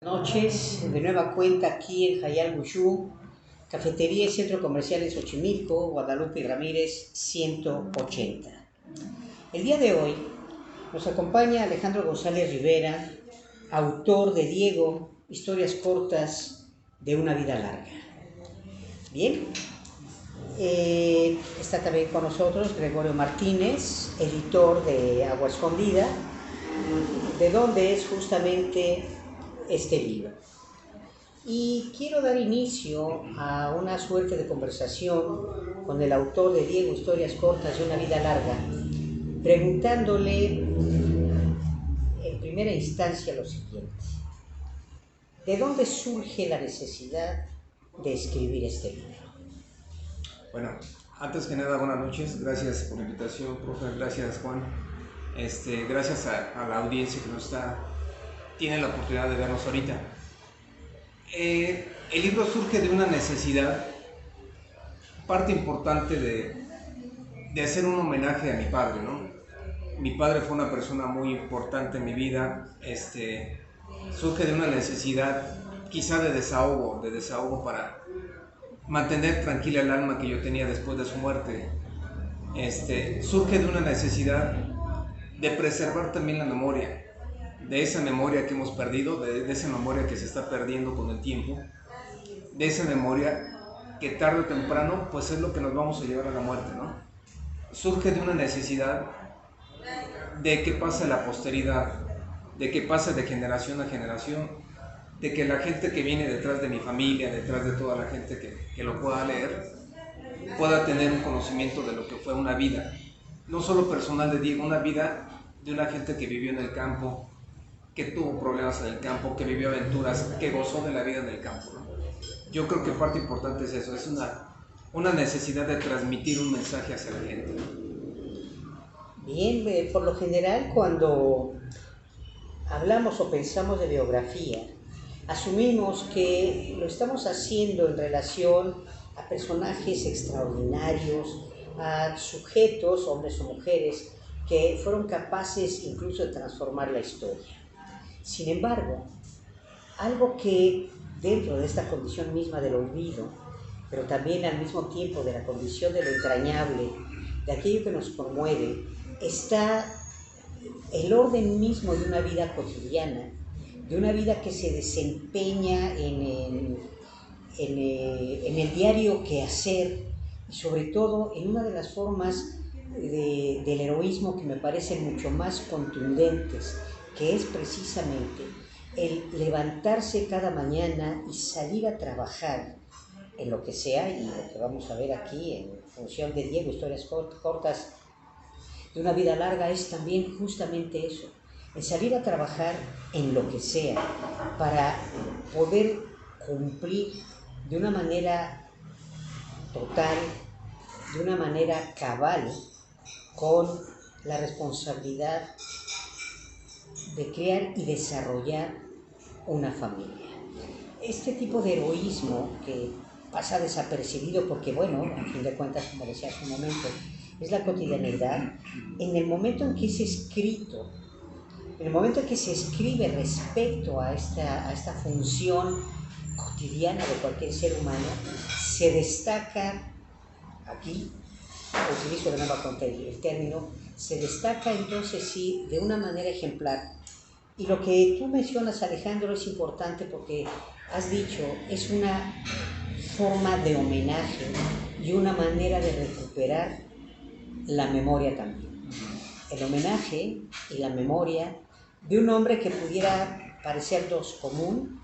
Noches, de nueva cuenta aquí en Jayal Bushú, Cafetería y Centro Comercial en Xochimilco, Guadalupe y Ramírez 180. El día de hoy nos acompaña Alejandro González Rivera, autor de Diego, historias cortas de una vida larga. Bien, está también con nosotros Gregorio Martínez, editor de Agua Escondida, de donde es justamente este libro. Y quiero dar inicio a una suerte de conversación con el autor de Diego, historias cortas de una vida larga, preguntándole en primera instancia lo siguiente: ¿de dónde surge la necesidad de escribir este libro? Bueno, antes que nada, buenas noches, gracias por la invitación, profe, gracias Juan, gracias a la audiencia que tiene la oportunidad de vernos ahorita. El libro surge de una necesidad, parte importante de hacer un homenaje a mi padre, ¿no? Mi padre fue una persona muy importante en mi vida, surge de una necesidad quizá de desahogo para mantener tranquila el alma que yo tenía después de su muerte. Surge de una necesidad de preservar también la memoria, de esa memoria que hemos perdido, de esa memoria que se está perdiendo con el tiempo, de esa memoria que tarde o temprano pues es lo que nos vamos a llevar a la muerte, ¿no? Surge de una necesidad de que pase la posteridad, de que pase de generación a generación, de que la gente que viene detrás de mi familia, detrás de toda la gente que lo pueda leer, pueda tener un conocimiento de lo que fue una vida, no solo personal de Diego, una vida de una gente que vivió en el campo, que tuvo problemas en el campo, que vivió aventuras, que gozó de la vida en el campo, ¿no? Yo creo que parte importante es eso, es una necesidad de transmitir un mensaje hacia la gente. Bien, por lo general cuando hablamos o pensamos de biografía, asumimos que lo estamos haciendo en relación a personajes extraordinarios, a sujetos, hombres o mujeres, que fueron capaces incluso de transformar la historia. Sin embargo, algo que dentro de esta condición misma del olvido, pero también al mismo tiempo de la condición de lo entrañable, de aquello que nos conmueve, está el orden mismo de una vida cotidiana, de una vida que se desempeña en el diario quehacer, y sobre todo en una de las formas del heroísmo que me parecen mucho más contundentes, que es precisamente el levantarse cada mañana y salir a trabajar en lo que sea, y lo que vamos a ver aquí en función de Diego, historias cortas de una vida larga, es también justamente eso, el salir a trabajar en lo que sea para poder cumplir de una manera total, de una manera cabal, con la responsabilidad de crear y desarrollar una familia. Este tipo de heroísmo que pasa desapercibido porque, bueno, a fin de cuentas, como decía hace un momento, es la cotidianidad. En el momento en que es escrito, en el momento en que se escribe respecto a esta función cotidiana de cualquier ser humano, se destaca, aquí utilizo de nuevo el término, se destaca entonces sí de una manera ejemplar. Y lo que tú mencionas, Alejandro, es importante porque has dicho, es una forma de homenaje y una manera de recuperar la memoria también. El homenaje y la memoria de un hombre que pudiera parecernos común.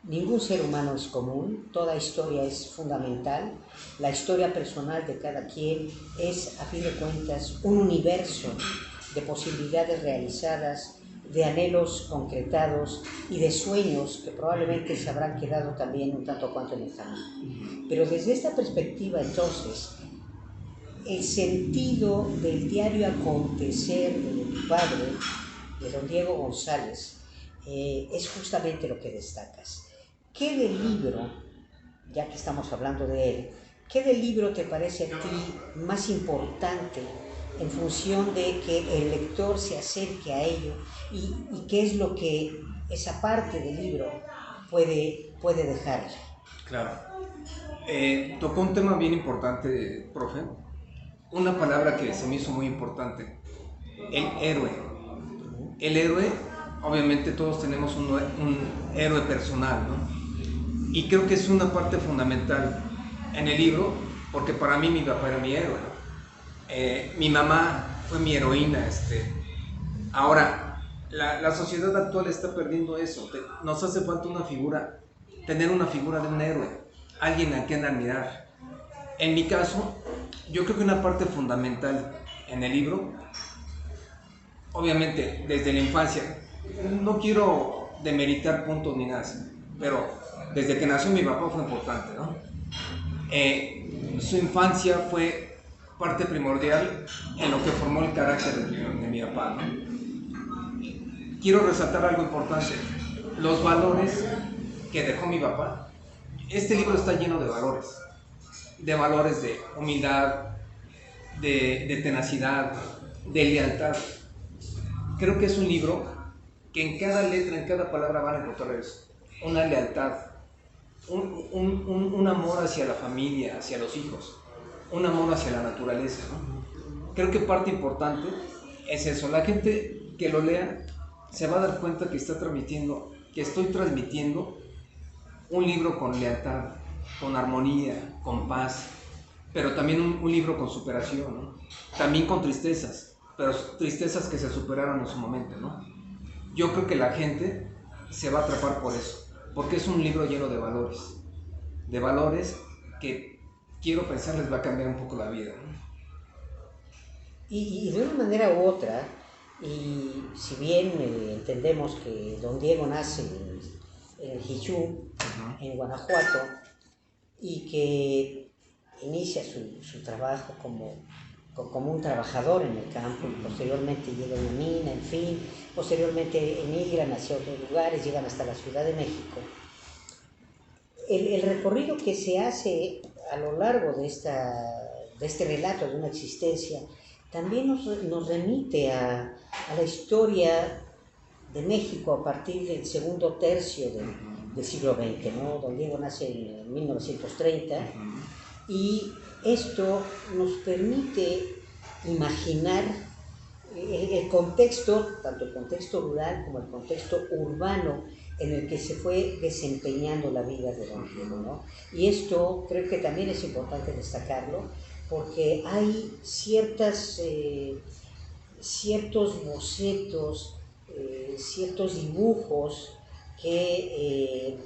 Ningún ser humano es común, toda historia es fundamental. La historia personal de cada quien es, a fin de cuentas, un universo de posibilidades realizadas, de anhelos concretados y de sueños que probablemente se habrán quedado también un tanto cuanto en el camino. Pero desde esta perspectiva, entonces, el sentido del diario acontecer de tu padre, de don Diego González, es justamente lo que destacas. ¿Qué del libro, ya que estamos hablando de él, qué del libro te parece a ti más importante en función de que el lector se acerque a ello y qué es lo que esa parte del libro puede dejarle. Claro. Tocó un tema bien importante, profe. Una palabra que se me hizo muy importante. El héroe. El héroe, obviamente todos tenemos un héroe personal, ¿no? Y creo que es una parte fundamental en el libro, porque para mí mi papá era mi héroe, ¿no? Mi mamá fue mi heroína. Ahora, la sociedad actual está perdiendo eso. Nos hace falta tener una figura de un héroe, alguien a quien admirar. En mi caso, yo creo que una parte fundamental en el libro, obviamente desde la infancia, no quiero demeritar puntos ni nada, pero desde que nació mi papá fue importante, ¿no? Su infancia fue parte primordial en lo que formó el carácter de mi papá, ¿no? Quiero resaltar algo importante, los valores que dejó mi papá. Este libro está lleno de valores de humildad, de tenacidad, de lealtad. Creo que es un libro que en cada letra, en cada palabra van a encontrar eso, una lealtad, un amor hacia la familia, hacia los hijos, un amor hacia la naturaleza, ¿no? Creo que parte importante es eso. La gente que lo lea se va a dar cuenta que estoy transmitiendo un libro con lealtad, con armonía, con paz, pero también un libro con superación, ¿no? También con tristezas, pero tristezas que se superaron en su momento, ¿no? Yo creo que la gente se va a atrapar por eso, porque es un libro lleno de valores que quiero pensar les va a cambiar un poco la vida, ¿no? Y de una manera u otra, y si bien entendemos que don Diego nace en el Jichú, en Guanajuato, y que inicia su trabajo como un trabajador en el campo, y posteriormente llega a una mina, en fin, posteriormente emigran hacia otros lugares, llegan hasta la Ciudad de México. El recorrido que se hace a lo largo de este relato de una existencia también nos remite a la historia de México a partir del segundo tercio del siglo XX, ¿no? Don Diego nace en 1930 y esto nos permite imaginar el contexto, tanto el contexto rural como el contexto urbano en el que se fue desempeñando la vida de don Diego, ¿no? Y esto creo que también es importante destacarlo, porque hay ciertos bocetos, ciertos dibujos que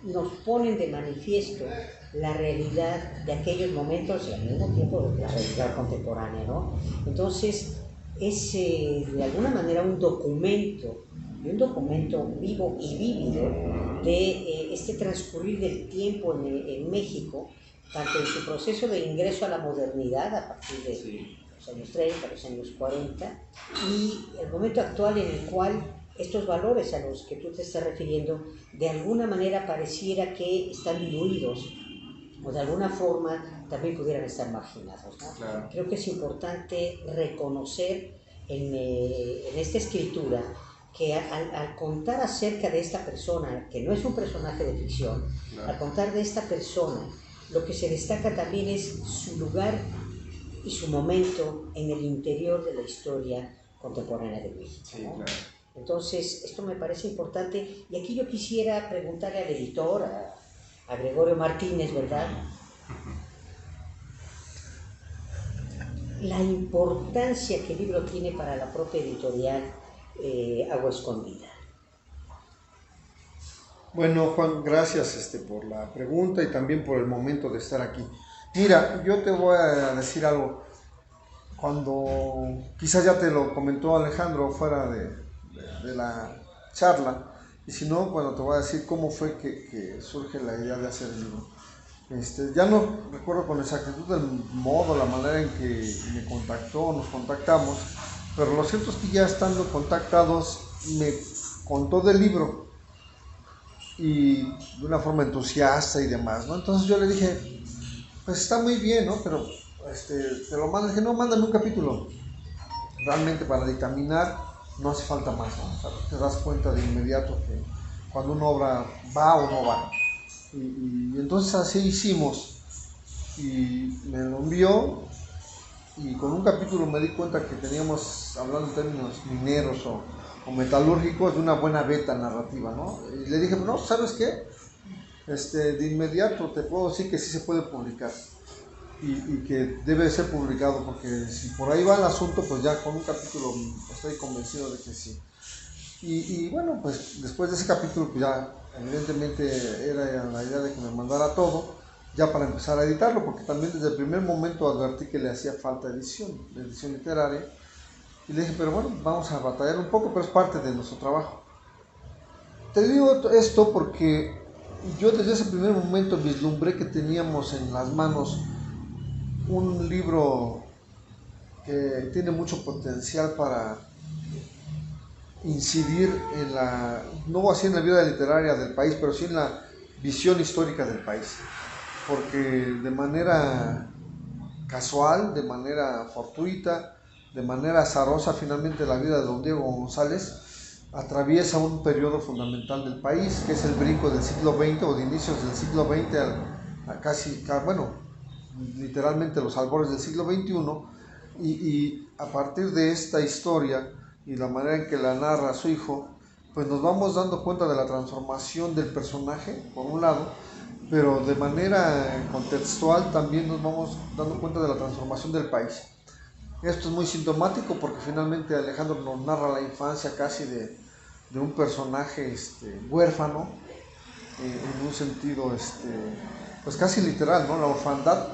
nos ponen de manifiesto la realidad de aquellos momentos y al mismo tiempo la realidad contemporánea, ¿no? Entonces es de alguna manera un documento vivo y vívido de este transcurrir del tiempo en México, tanto en su proceso de ingreso a la modernidad a partir de los años 30, los años 40, y el momento actual en el cual estos valores a los que tú te estás refiriendo de alguna manera pareciera que están diluidos o de alguna forma también pudieran estar marginados, ¿no? Claro. Creo que es importante reconocer en esta escritura que al contar acerca de esta persona, que no es un personaje de ficción, claro, al contar de esta persona, lo que se destaca también es su lugar y su momento en el interior de la historia contemporánea de México, ¿no? Sí, claro. Entonces, esto me parece importante, y aquí yo quisiera preguntarle al editor, a Gregorio Martínez, ¿verdad? La importancia que el libro tiene para la propia editorial Agua Escondida. Bueno, Juan, gracias por la pregunta y también por el momento de estar aquí. Mira, yo te voy a decir algo. Cuando quizás ya te lo comentó Alejandro fuera de la charla, y si no, bueno, te voy a decir cómo fue que surge la idea de hacer el libro. Ya no recuerdo con exactitud el modo, la manera en que me contactó, nos contactamos, pero lo cierto es que ya estando contactados me contó del libro y de una forma entusiasta y demás, ¿no? Entonces yo le dije, pues está muy bien, ¿no? Pero te lo mando, dije, no, mándame un capítulo realmente para dictaminar no hace falta más, ¿no? O sea, te das cuenta de inmediato que cuando una obra va o no va. Y entonces así hicimos, y me lo envió, y con un capítulo me di cuenta que teníamos, hablando en términos mineros o metalúrgicos, de una buena beta narrativa, ¿no? Y le dije, no, ¿sabes qué? De inmediato te puedo decir que sí se puede publicar y que debe ser publicado, porque si por ahí va el asunto, pues ya con un capítulo estoy convencido de que sí. Y bueno, pues después de ese capítulo, pues ya evidentemente era la idea de que me mandara todo, ya para empezar a editarlo, porque también desde el primer momento advertí que le hacía falta edición literaria, y le dije, pero bueno, vamos a batallar un poco, pero es parte de nuestro trabajo. Te digo esto porque yo desde ese primer momento vislumbré que teníamos en las manos un libro que tiene mucho potencial para incidir en la, no así en la vida literaria del país, pero sí en la visión histórica del país, porque de manera casual, de manera fortuita, de manera azarosa, finalmente la vida de don Diego González atraviesa un periodo fundamental del país, que es el brinco del siglo XX o de inicios del siglo XX a casi, bueno, literalmente los albores del siglo XXI, y a partir de esta historia y la manera en que la narra su hijo, pues nos vamos dando cuenta de la transformación del personaje, por un lado, pero de manera contextual también nos vamos dando cuenta de la transformación del país. Esto es muy sintomático porque finalmente Alejandro nos narra la infancia casi de un personaje huérfano, en un sentido pues casi literal, ¿no? La orfandad,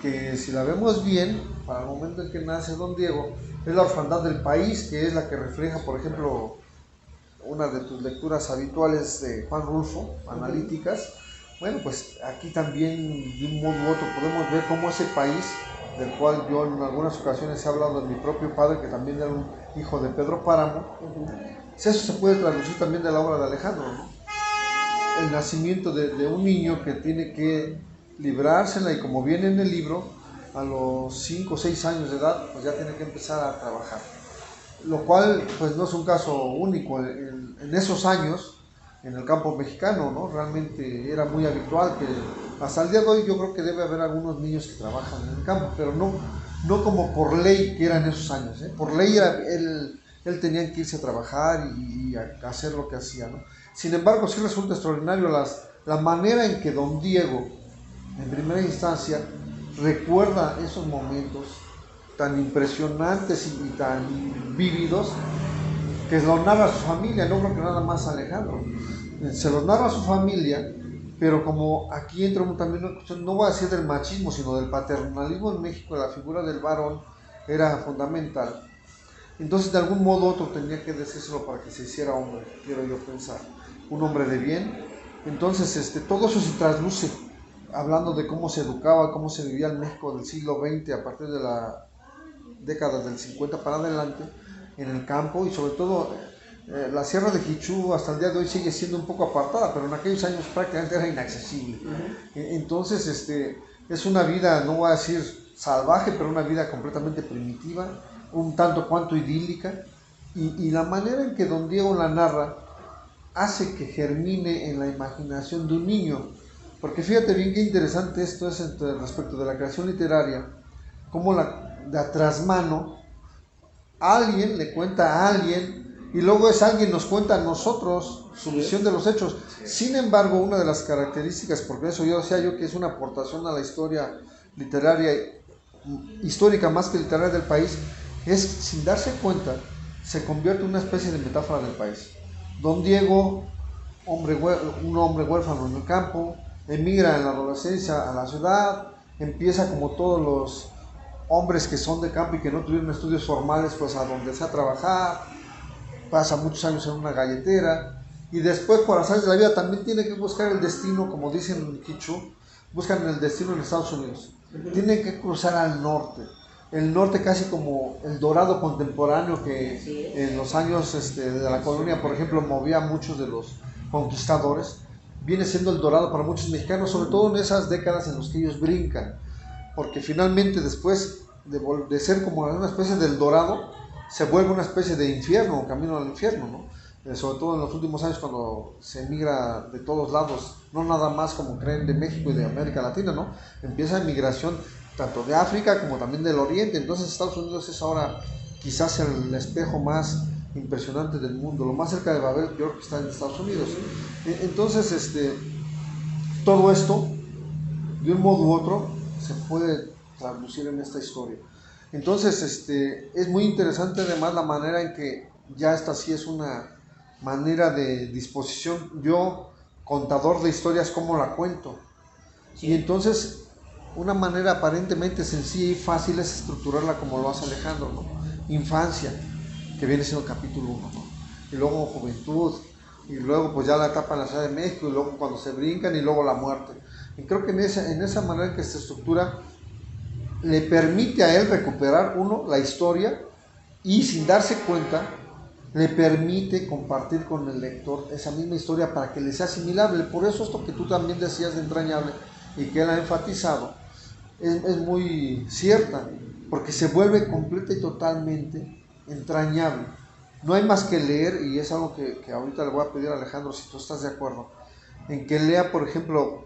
que si la vemos bien, para el momento en que nace don Diego, es la orfandad del país, que es la que refleja, por ejemplo, una de tus lecturas habituales de Juan Rulfo, analíticas. Bueno, pues aquí también de un modo u otro podemos ver cómo ese país, del cual yo en algunas ocasiones he hablado de mi propio padre, que también era un hijo de Pedro Páramo, eso se puede traducir también de la obra de Alejandro, ¿no? El nacimiento de un niño que tiene que librársela, y como viene en el libro, a los 5 o 6 años de edad, pues ya tiene que empezar a trabajar. Lo cual pues no es un caso único en esos años en el campo mexicano, ¿no? Realmente era muy habitual que hasta el día de hoy yo creo que debe haber algunos niños que trabajan en el campo, pero no como por ley que era en esos años, ¿eh? Por ley él tenía que irse a trabajar y a hacer lo que hacía, ¿no? Sin embargo, sí resulta extraordinario la manera en que don Diego, en primera instancia, recuerda esos momentos tan impresionantes y tan vívidos, que lo narra a su familia, no creo que nada más a Alejandro, se los narra a su familia, pero como aquí entra también una cuestión, no voy a decir del machismo, sino del paternalismo en México, la figura del varón era fundamental. Entonces de algún modo u otro tenía que decírselo para que se hiciera hombre, quiero yo pensar, un hombre de bien. Entonces todo eso se trasluce, hablando de cómo se educaba, cómo se vivía el México del siglo XX a partir de la década del 50 para adelante, en el campo, y sobre todo la Sierra de Quichú hasta el día de hoy sigue siendo un poco apartada, pero en aquellos años prácticamente era inaccesible. Entonces es una vida, no voy a decir salvaje, pero una vida completamente primitiva, un tanto cuanto idílica, y la manera en que don Diego la narra hace que germine en la imaginación de un niño, porque fíjate bien qué interesante esto es respecto de la creación literaria, cómo de atrás mano alguien le cuenta a alguien, y luego ese alguien nos cuenta a nosotros su visión de los hechos. Sin embargo, una de las características, porque eso yo decía yo que es una aportación a la historia literaria, histórica más que literaria del país, es, sin darse cuenta, se convierte en una especie de metáfora del país. Don Diego, un hombre huérfano en el campo, emigra en la adolescencia a la ciudad, empieza como todos los hombres que son de campo y que no tuvieron estudios formales, pues a donde sea trabajar, pasa muchos años en una galletera, y después por azares de la vida también tiene que buscar el destino, como dicen en Quichú, buscan el destino en Estados Unidos, tienen que cruzar al norte, el norte casi como el Dorado contemporáneo que en los años de la colonia, por ejemplo, movía a muchos de los conquistadores, viene siendo el Dorado para muchos mexicanos, sobre todo en esas décadas en las que ellos brincan, porque finalmente después de ser como una especie del Dorado, se vuelve una especie de infierno o camino al infierno, ¿no? Sobre todo en los últimos años cuando se emigra de todos lados, no nada más como creen de México y de América Latina, ¿no? Empieza migración tanto de África como también del Oriente. Entonces Estados Unidos es ahora quizás el espejo más impresionante del mundo. Lo más cerca de Babel yo creo que está en Estados Unidos. Entonces todo esto de un modo u otro se puede traducir en esta historia. Entonces es muy interesante además la manera en que ya esta sí es una manera de disposición. Yo, contador de historias, ¿cómo la cuento? Sí. Y entonces una manera aparentemente sencilla y fácil es estructurarla como lo hace Alejandro, ¿no? Infancia, que viene siendo el capítulo 1, ¿no? Y luego juventud, y luego pues ya la etapa en la Ciudad de México, y luego cuando se brincan, y luego la muerte. Y creo que en esa manera en que se estructura le permite a él recuperar, uno, la historia, y sin darse cuenta le permite compartir con el lector esa misma historia para que le sea asimilable. Por eso esto que tú también decías de entrañable y que él ha enfatizado es muy cierta, porque se vuelve completa y totalmente entrañable. No hay más que leer, y es algo que ahorita le voy a pedir a Alejandro, si tú estás de acuerdo, en que lea, por ejemplo,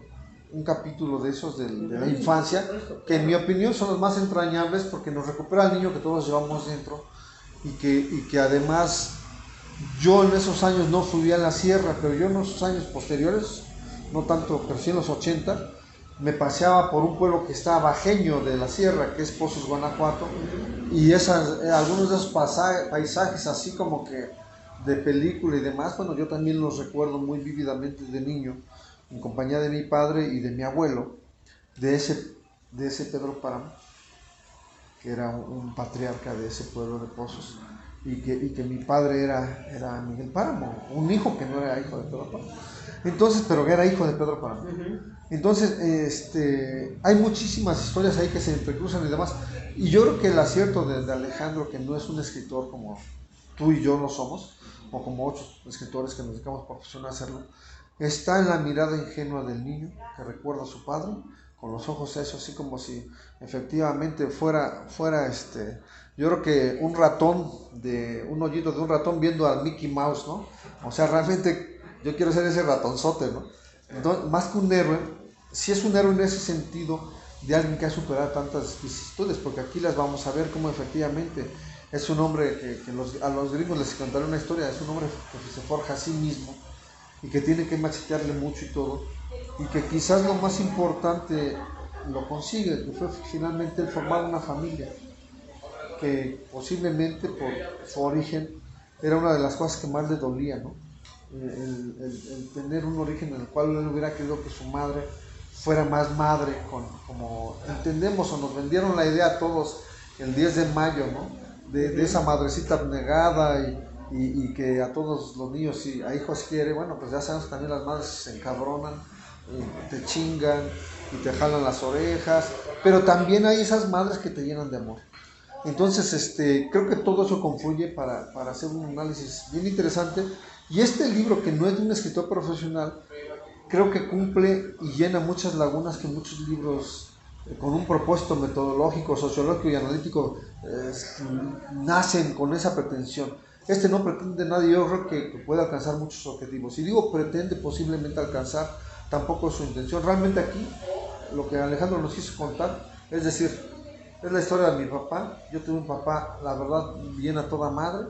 un capítulo de esos de la infancia, que en mi opinión son los más entrañables porque nos recupera al niño que todos llevamos dentro, y que además yo en esos años no subía a la sierra, pero yo en esos años posteriores, no tanto, pero sí en los 80, me paseaba por un pueblo que está bajeño de la sierra, que es Pozos, Guanajuato, y algunos de esos paisajes así como que de película y demás, bueno, yo también los recuerdo muy vívidamente de niño, en compañía de mi padre y de mi abuelo, de ese Pedro Páramo, que era un patriarca de ese pueblo de Pozos, y que mi padre era Miguel Páramo, un hijo que no era hijo de Pedro Páramo. Entonces, pero era hijo de Pedro Páramo. Entonces, hay muchísimas historias ahí que se entrecruzan y demás. Y yo creo que el acierto de Alejandro, que no es un escritor como tú y yo lo somos, o como otros escritores que nos dedicamos por profesión a hacerlo, está en la mirada ingenua del niño que recuerda a su padre, con los ojos esos, así como si efectivamente fuera yo creo que un hoyito de un ratón viendo al Mickey Mouse, ¿no? O sea, realmente yo quiero ser ese ratonzote, ¿no? Entonces, más que un héroe, sí es un héroe en ese sentido de alguien que ha superado tantas vicisitudes, porque aquí las vamos a ver cómo efectivamente es un hombre que a los gringos les contaré una historia, es un hombre que se forja a sí mismo y que tiene que machetearle mucho y todo, y que quizás lo más importante lo consigue, que fue finalmente el formar una familia, que posiblemente por su origen era una de las cosas que más le dolía, ¿no? El tener un origen en el cual él hubiera querido que su madre fuera más madre, como entendemos o nos vendieron la idea a todos el 10 de mayo, ¿no? De esa madrecita abnegada y que a todos los niños y a hijos quiere. Bueno, pues ya sabemos que también las madres se encabronan, te chingan y te jalan las orejas, pero también hay esas madres que te llenan de amor. Entonces, creo que todo eso confluye para hacer un análisis bien interesante. Y este libro, que no es de un escritor profesional, creo que cumple y llena muchas lagunas que muchos libros con un propósito metodológico, sociológico y analítico nacen con esa pretensión. Este no pretende nada, yo creo que puede alcanzar muchos objetivos. Y digo pretende posiblemente alcanzar, tampoco es su intención. Realmente aquí lo que Alejandro nos quiso contar, es decir, es la historia de mi papá. Yo tuve un papá, la verdad, bien a toda madre,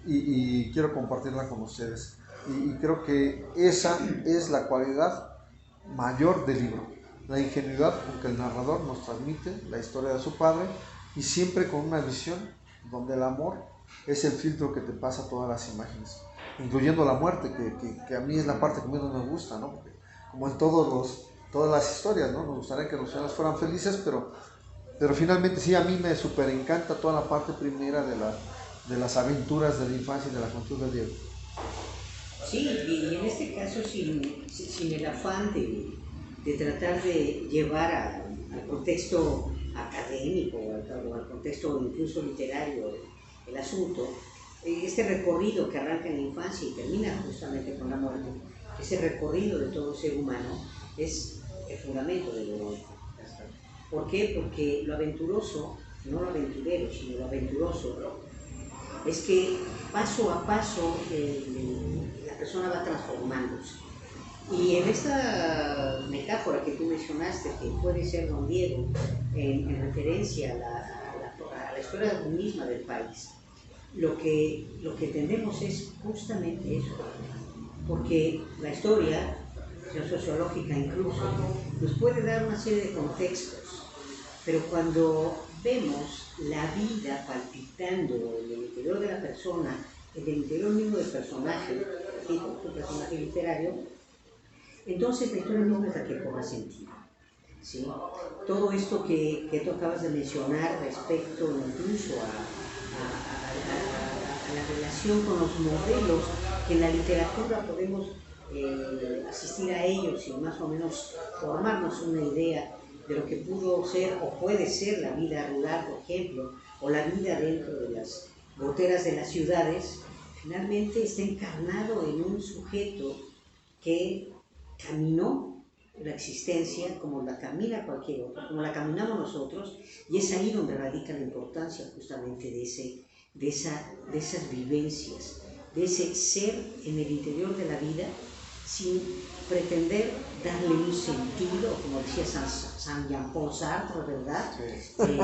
y quiero compartirla con ustedes. Y creo que esa es la cualidad mayor del libro, la ingenuidad con que el narrador nos transmite la historia de su padre, y siempre con una visión donde el amor es el filtro que te pasa todas las imágenes, incluyendo la muerte, que a mí es la parte que menos me gusta, ¿no? Porque como en todas las historias, ¿no? Nos gustaría que los finales fueran felices, pero finalmente sí, a mí me súper encanta toda la parte primera de las aventuras de la infancia y de la juventud de Diego. Sí, y en este caso sin el afán de tratar de llevar al contexto académico o al contexto incluso literario el asunto, este recorrido que arranca en la infancia y termina justamente con la muerte, ese recorrido de todo ser humano es el fundamento del heroico. ¿Por qué? Porque lo aventuroso, no lo aventurero, sino lo aventuroso, es que paso a paso la persona va transformándose. Y en esta metáfora que tú mencionaste, que puede ser don Diego, en referencia a la historia misma del país, lo que entendemos es justamente eso, porque la historia sociológica incluso nos puede dar una serie de contextos, pero cuando vemos la vida palpitando en el interior de la persona, en el interior mismo del personaje, así como un personaje literario, entonces la historia misma es la que cobra sentido. ¿Sí? Todo esto que tú acabas de mencionar respecto incluso a la relación con los modelos que en la literatura podemos asistir a ellos y más o menos formarnos una idea de lo que pudo ser o puede ser la vida rural, por ejemplo, o la vida dentro de las goteras de las ciudades, finalmente está encarnado en un sujeto que caminó la existencia como la camina cualquier otro, como la caminamos nosotros, y es ahí donde radica la importancia justamente de esas vivencias, de ese ser en el interior de la vida sin pretender darle un sentido, como decía San Jean-Paul Sartre, ¿verdad? Sí.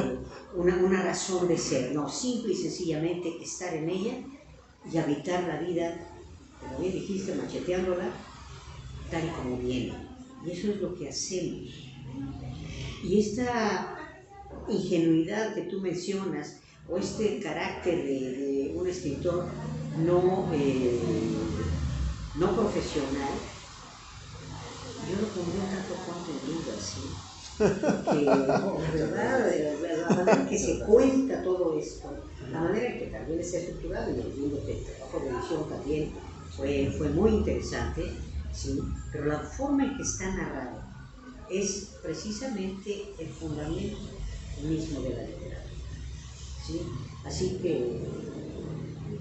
Una razón de ser, no, simple y sencillamente estar en ella y habitar la vida, como bien dijiste, macheteándola, tal y como viene. Y eso es lo que hacemos. Y esta ingenuidad que tú mencionas, o este carácter de un escritor no profesional, yo lo pondría un tanto cuanto en duda, ¿sí? Porque la manera en que se cuenta todo esto, la manera en que también está estructurado, y el mundo que el trabajo de edición también fue muy interesante, ¿sí? Pero la forma en que está narrado es precisamente el fundamento mismo de la literatura, ¿sí? Así que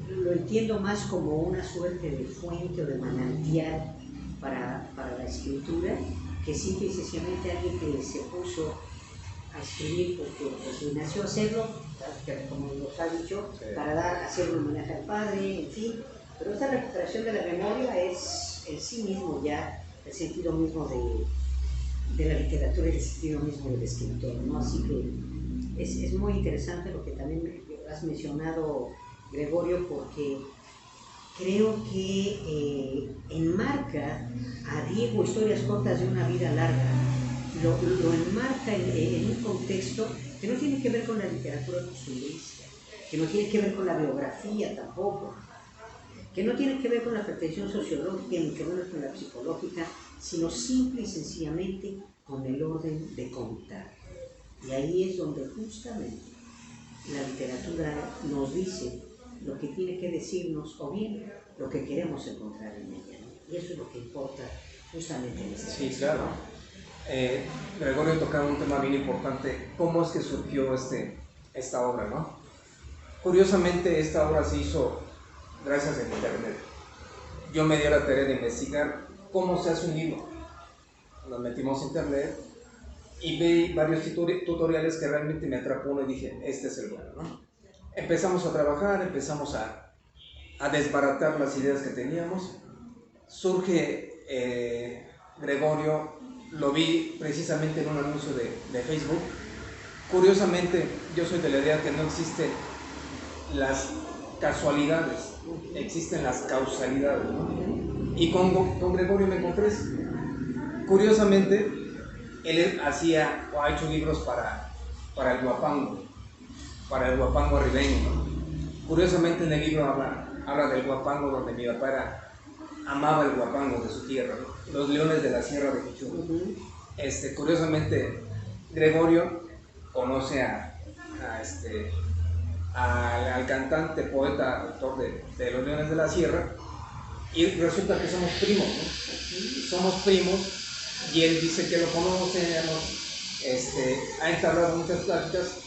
lo entiendo más como una suerte de fuente o de manantial para la escritura, que simple y sencillamente alguien que se puso a escribir porque pues, nació a hacerlo, como nos ha dicho, para hacer un homenaje al padre, en fin. Pero esta recuperación de la memoria es en sí mismo ya el sentido mismo de la literatura y el sentido mismo del escritor, ¿no? Así que es muy interesante lo que también has mencionado, Gregorio, porque creo que enmarca a Diego Historias cortas de una vida larga, lo enmarca en un contexto que no tiene que ver con la literatura costumbrista, que no tiene que ver con la biografía tampoco, que no tiene que ver con la pretensión sociológica ni que ver con la psicológica, sino simple y sencillamente con el orden de contar. Y ahí es donde justamente la literatura nos dice lo que tiene que decirnos o bien lo que queremos encontrar en ella, ¿no? Y eso es lo que importa justamente en este Sí, claro. Gregorio tocaba un tema bien importante, cómo es que surgió esta obra, ¿no? Curiosamente esta obra se hizo gracias a internet. Yo me di la tarea de investigar cómo se hace un libro. Nos metimos a internet y vi varios tutoriales que realmente me atrapó uno y dije, este es el bueno, ¿no? Empezamos a trabajar, empezamos a desbaratar las ideas que teníamos. Surge Gregorio, lo vi precisamente en un anuncio de Facebook. Curiosamente, yo soy de la idea que no existen las casualidades, existen las causalidades, ¿no? Y con Gregorio me encontré. Curiosamente, él hacía o ha hecho libros para el guapango arribeño, ¿no? Curiosamente en el libro habla del guapango, donde mi papá amaba el guapango de su tierra, ¿no? Los leones de la sierra de Pichú. Curiosamente, Gregorio conoce al cantante, poeta, autor de Los Leones de la Sierra, y resulta que somos primos, ¿no? Somos primos, y él dice que lo conoce, ha entablado muchas pláticas,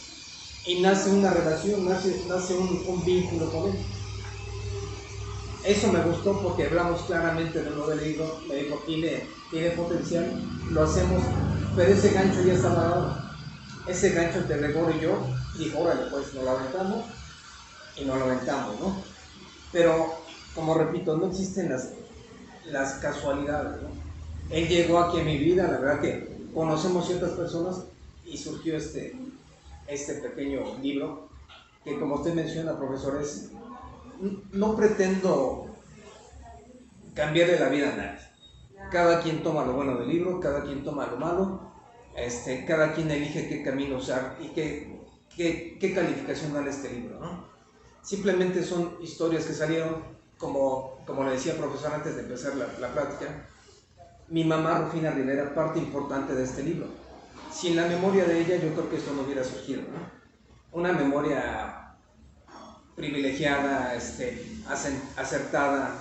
y nace una relación, nace un vínculo con él. Eso me gustó porque hablamos claramente de lo del libro, me dijo, tiene potencial, lo hacemos, pero ese gancho ya estaba dado. Ese gancho entre Gregorio y yo, dijo, órale, pues nos lo aventamos, y nos lo aventamos, ¿no? Pero, como repito, no existen las casualidades, ¿no? Él llegó aquí a mi vida, la verdad que conocemos ciertas personas y surgió este pequeño libro que, como usted menciona, profesor, no pretendo cambiarle la vida a nadie. Cada quien toma lo bueno del libro, cada quien toma lo malo, cada quien elige qué camino usar y qué calificación darle a este libro, ¿no? Simplemente son historias que salieron, como le decía profesor antes de empezar la plática, mi mamá Rufina Rivera, parte importante de este libro. Sin la memoria de ella, yo creo que esto no hubiera surgido, ¿no? Una memoria privilegiada, acertada,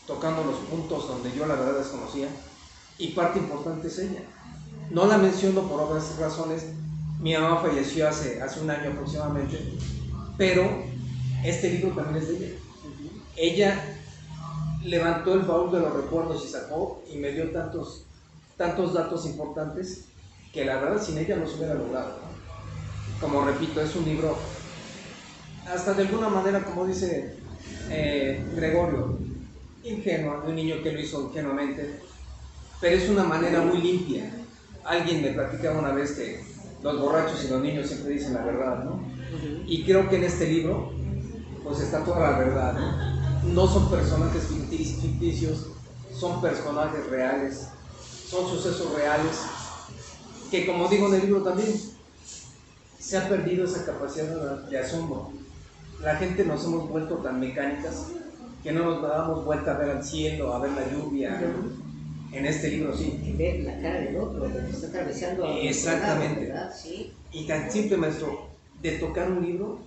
tocando los puntos donde yo la verdad desconocía, y parte importante es ella. No la menciono por otras razones, mi mamá falleció hace un año aproximadamente, pero este libro también es de ella. Ella levantó el baúl de los recuerdos y sacó y me dio tantos datos importantes que la verdad sin ella no se hubiera logrado, ¿no? Como repito, es un libro hasta de alguna manera, como dice Gregorio, ingenuo, de un niño que lo hizo ingenuamente, pero es una manera muy limpia. Alguien me platicaba una vez que los borrachos y los niños siempre dicen la verdad, ¿no? Y creo que en este libro pues está toda la verdad, ¿no? No son personajes ficticios, son personajes reales, son sucesos reales, que como digo en el libro también, se ha perdido esa capacidad de asombro. La gente nos hemos vuelto tan mecánicas que no nos damos vuelta a ver al cielo, a ver la lluvia. En este libro sí. Y ver la cara del otro, que está atravesando. Exactamente. Lado, ¿verdad? Sí. Y tan simple, maestro, de tocar un libro